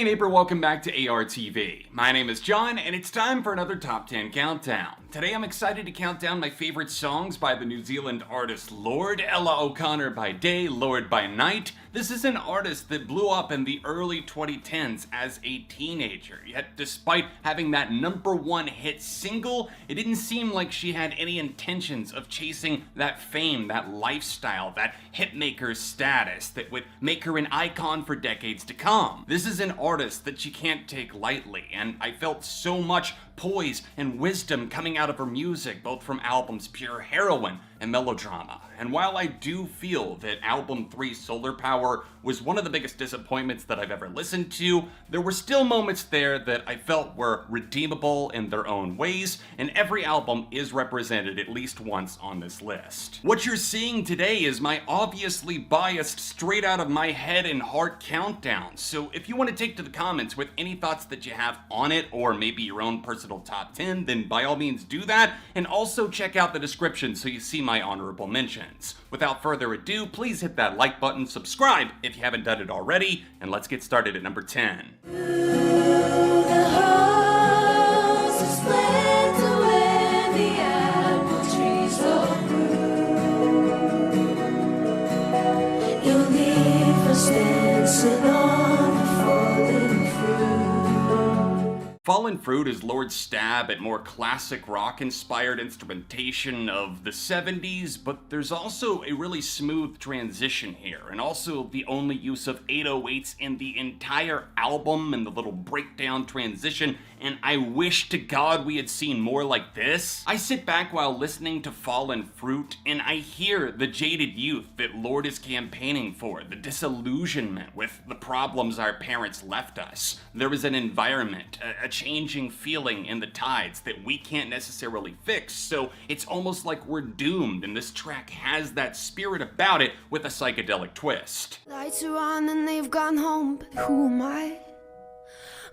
Hey neighbor, welcome back to ARTV. My name is John, and it's time for another Top 10 Countdown. Today I'm excited to count down my favorite songs by the New Zealand artist Lorde, Yelich-O'Connor by day, Lorde by night. This is an artist that blew up in the early 2010s as a teenager, yet despite having that #1 hit single, it didn't seem like she had any intentions of chasing that fame, that lifestyle, that hitmaker status that would make her an icon for decades to come. This is an artist that she can't take lightly, and I felt so much poise and wisdom coming out of her music, both from albums pure Heroine and Melodrama. And while I do feel that album 3 Solar Power was one of the biggest disappointments that I've ever listened to, there were still moments there that I felt were redeemable in their own ways, and every album is represented at least once on this list. What you're seeing today is my obviously biased, straight out of my head and heart countdown, so if you want to take to the comments with any thoughts that you have on it, or maybe your own personal top 10, then by all means do that, and also check out the description so you see my honorable mentions. Without further ado, please hit that like button, subscribe if you haven't done it already, and let's get started at number 10. Fallen Fruit is Lorde's stab at more classic rock-inspired instrumentation of the 70s, but there's also a really smooth transition here, and also the only use of 808s in the entire album and the little breakdown transition, and I wish to God we had seen more like this. I sit back while listening to Fallen Fruit, and I hear the jaded youth that Lorde is campaigning for, the disillusionment with the problems our parents left us. There is an environment, a changing feeling in the tides that we can't necessarily fix, so it's almost like we're doomed, and this track has that spirit about it with a psychedelic twist. Lights are on and they've gone home, but who am I?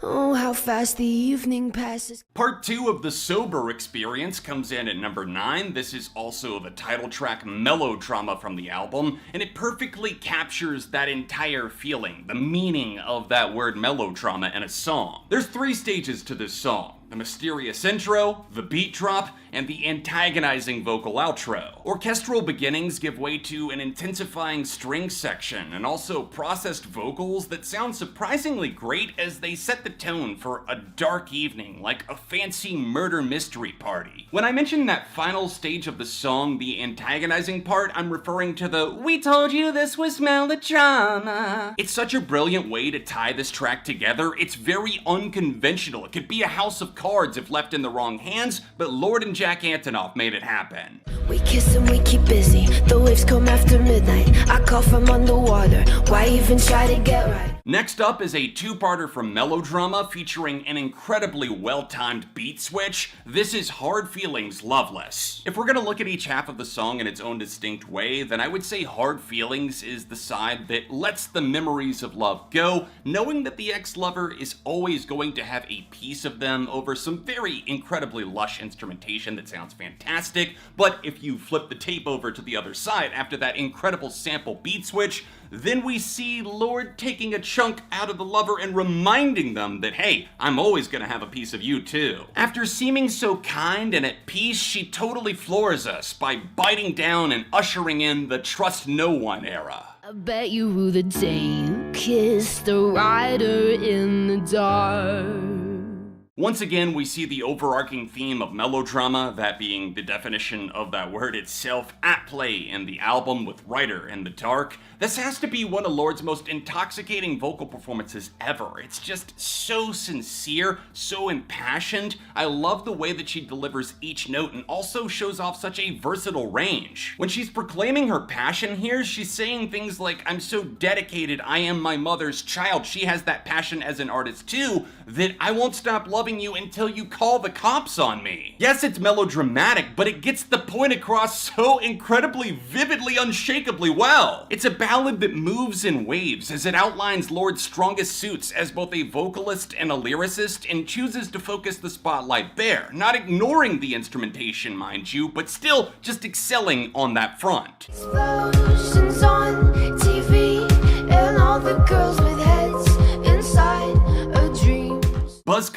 Oh, how fast the evening passes. Part 2 of the Sober experience comes in at number 9. This is also the title track Mellow Trauma from the album, and it perfectly captures that entire feeling, the meaning of that word melodrama in a song. There's 3 stages to this song: the mysterious intro, the beat drop, and the antagonizing vocal outro. Orchestral beginnings give way to an intensifying string section, and also processed vocals that sound surprisingly great as they set the tone for a dark evening, like a fancy murder mystery party. When I mention that final stage of the song, the antagonizing part, I'm referring to the "we told you this was melodrama." It's such a brilliant way to tie this track together. It's very unconventional. It could be a house of cards if left in the wrong hands, but Lorde and Jack Antonoff made it happen. We kiss and we keep busy. The waves come after midnight. I call from underwater. Why even try to get right? Next up is a 2-parter from Melodrama featuring an incredibly well-timed beat switch. This is Hard Feelings, Loveless. If we're gonna look at each half of the song in its own distinct way, then I would say Hard Feelings is the side that lets the memories of love go, knowing that the ex-lover is always going to have a piece of them over some very incredibly lush instrumentation that sounds fantastic. But if you flip the tape over to the other side after that incredible sample beat switch, then we see Lorde taking a chunk out of the lover and reminding them that, hey, I'm always gonna have a piece of you too. After seeming so kind and at peace, she totally floors us by biting down and ushering in the trust no one era. I bet you rue the day you kissed the rider in the dark. Once again, we see the overarching theme of melodrama, that being the definition of that word itself, at play in the album with Rider in the Dark. This has to be one of Lorde's most intoxicating vocal performances ever. It's just so sincere, so impassioned. I love the way that she delivers each note and also shows off such a versatile range. When she's proclaiming her passion here, she's saying things like, "I'm so dedicated, I am my mother's child." She has that passion as an artist too, that I won't stop loving you until you call the cops on me. Yes, it's melodramatic, but it gets the point across so incredibly, vividly, unshakably well. It's a ballad that moves in waves as it outlines Lorde's strongest suits as both a vocalist and a lyricist, and chooses to focus the spotlight there, not ignoring the instrumentation, mind you, but still just excelling on that front. Explosions on TV and all the girls with heads inside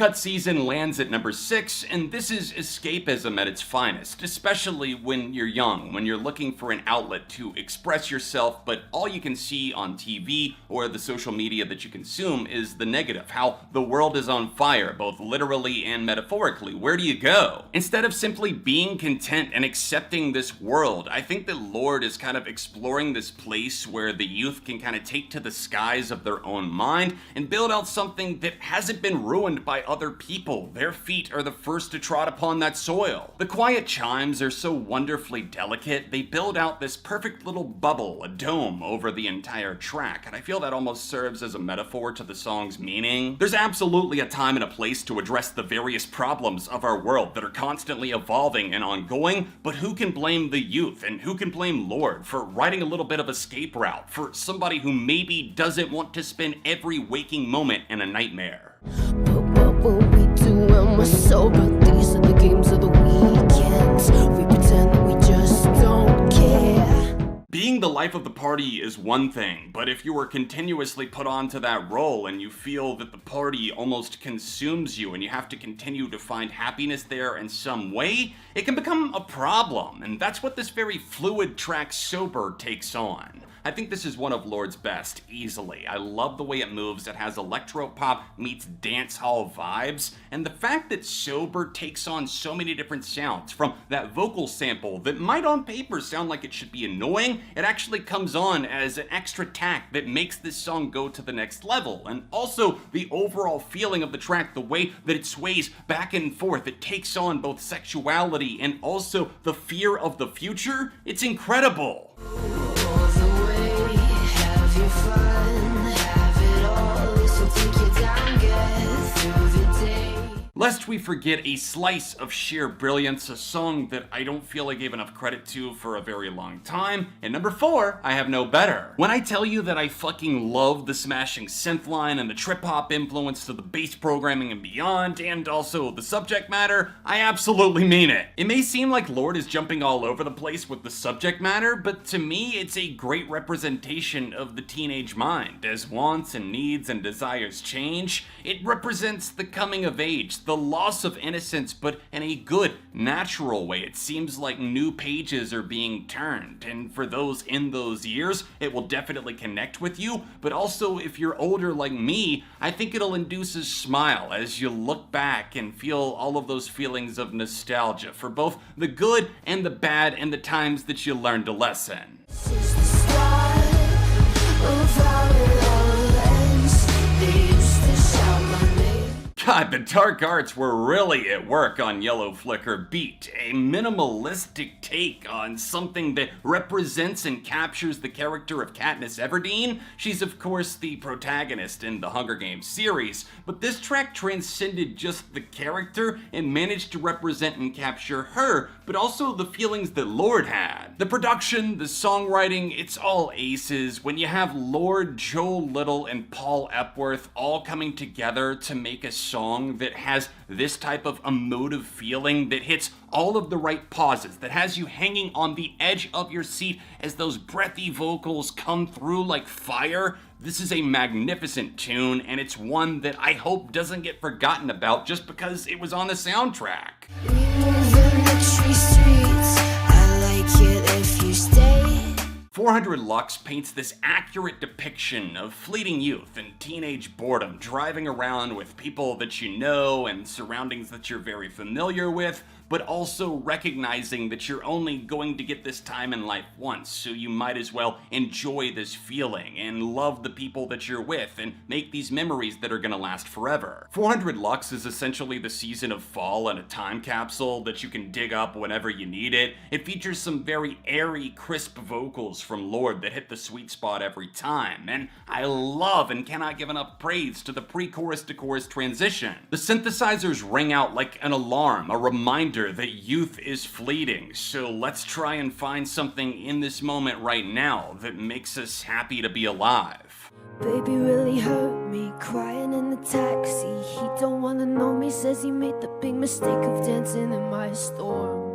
SUPERCUT season lands at number 6, and this is escapism at its finest, especially when you're young, when you're looking for an outlet to express yourself, but all you can see on TV or the social media that you consume is the negative, how the world is on fire, both literally and metaphorically. Where do you go? Instead of simply being content and accepting this world, I think that Lorde is kind of exploring this place where the youth can kind of take to the skies of their own mind and build out something that hasn't been ruined by other people. Their feet are the first to trod upon that soil. The quiet chimes are so wonderfully delicate. They build out this perfect little bubble, a dome, over the entire track, and I feel that almost serves as a metaphor to the song's meaning. There's absolutely a time and a place to address the various problems of our world that are constantly evolving and ongoing, but who can blame the youth, and who can blame Lorde for writing a little bit of escape route for somebody who maybe doesn't want to spend every waking moment in a nightmare? But what will we do when we're sober? These are the games of the weekends. We pretend that we just don't care. Being the life of the party is one thing, but if you are continuously put onto that role and you feel that the party almost consumes you and you have to continue to find happiness there in some way, it can become a problem, and that's what this very fluid track Sober takes on. I think this is one of Lorde's best, easily. I love the way it moves. It has electro-pop meets dance hall vibes, and the fact that Sober takes on so many different sounds, from that vocal sample that might on paper sound like it should be annoying, it actually comes on as an extra tack that makes this song go to the next level, and also the overall feeling of the track, the way that it sways back and forth, it takes on both sexuality and also the fear of the future. It's incredible. Lest we forget a slice of sheer brilliance, a song that I don't feel I gave enough credit to for a very long time. And number 4, I Have No Better. When I tell you that I fucking love the smashing synth line and the trip-hop influence to the bass programming and beyond, and also the subject matter, I absolutely mean it. It may seem like Lorde is jumping all over the place with the subject matter, but to me it's a great representation of the teenage mind. As wants and needs and desires change, it represents the coming of age, the loss of innocence, but in a good, natural way. It seems like new pages are being turned, and for those in those years, it will definitely connect with you, but also if you're older like me, I think it'll induce a smile as you look back and feel all of those feelings of nostalgia for both the good and the bad and the times that you learned a lesson. Since the start of our lens, they used to shout my name. God, the dark arts were really at work on Yellow Flicker Beat, a minimalistic take on something that represents and captures the character of Katniss Everdeen. She's of course the protagonist in the Hunger Games series, but this track transcended just the character and managed to represent and capture her, but also the feelings that Lorde had. The production, the songwriting, it's all aces. When you have Lorde, Joel Little, and Paul Epworth all coming together to make a song that has this type of emotive feeling, that hits all of the right pauses, that has you hanging on the edge of your seat as those breathy vocals come through like fire. This is a magnificent tune, and it's one that I hope doesn't get forgotten about just because it was on the soundtrack. We move in the tree streets. I like it if you stay. 400 Lux paints this accurate depiction of fleeting youth and teenage boredom, driving around with people that you know and surroundings that you're very familiar with, but also recognizing that you're only going to get this time in life once, so you might as well enjoy this feeling and love the people that you're with and make these memories that are gonna last forever. 400 Lux is essentially the season of fall in a time capsule that you can dig up whenever you need it. It features some very airy, crisp vocals from Lorde that hit the sweet spot every time, and I love and cannot give enough praise to the pre-chorus to chorus transition. The synthesizers ring out like an alarm, a reminder that youth is fleeting, so let's try and find something in this moment right now that makes us happy to be alive. Baby really hurt me, crying in the taxi. He don't wanna know me, says he made the big mistake of dancing in my storm.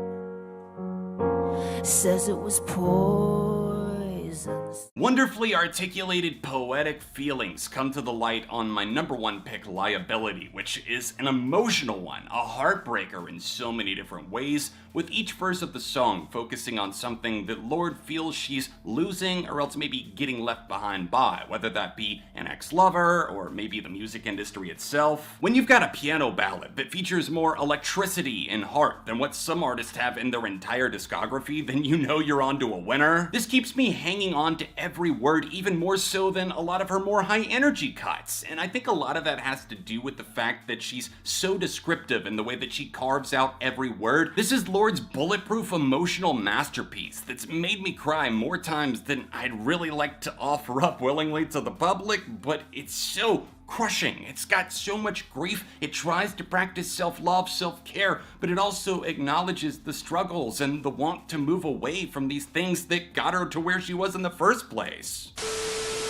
Says it was poison. Songs. Wonderfully articulated poetic feelings come to the light on my #1 pick, Liability, which is an emotional one, a heartbreaker in so many different ways, with each verse of the song focusing on something that Lorde feels she's losing or else maybe getting left behind by, whether that be an ex-lover or maybe the music industry itself. When you've got a piano ballad that features more electricity and heart than what some artists have in their entire discography, then you know you're onto a winner. This keeps me hanging on to every word even more so than a lot of her more high energy cuts, and I think a lot of that has to do with the fact that she's so descriptive in the way that she carves out every word. This is Lorde's bulletproof emotional masterpiece that's made me cry more times than I'd really like to offer up willingly to the public, but it's so crushing. It's got so much grief. It tries to practice self-love, self-care, but it also acknowledges the struggles and the want to move away from these things that got her to where she was in the first place.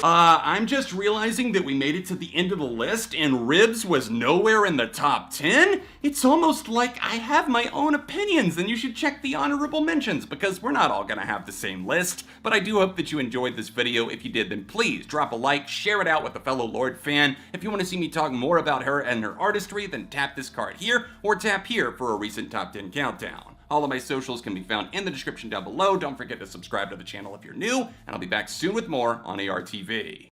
I'm just realizing that we made it to the end of the list and Ribs was nowhere in the top 10? It's almost like I have my own opinions and you should check the honorable mentions because we're not all gonna have the same list. But I do hope that you enjoyed this video. If you did, then please drop a like, share it out with a fellow Lorde fan. If you want to see me talk more about her and her artistry, then tap this card here or tap here for a recent top 10 countdown. All of my socials can be found in the description down below. Don't forget to subscribe to the channel if you're new, and I'll be back soon with more on ARTV.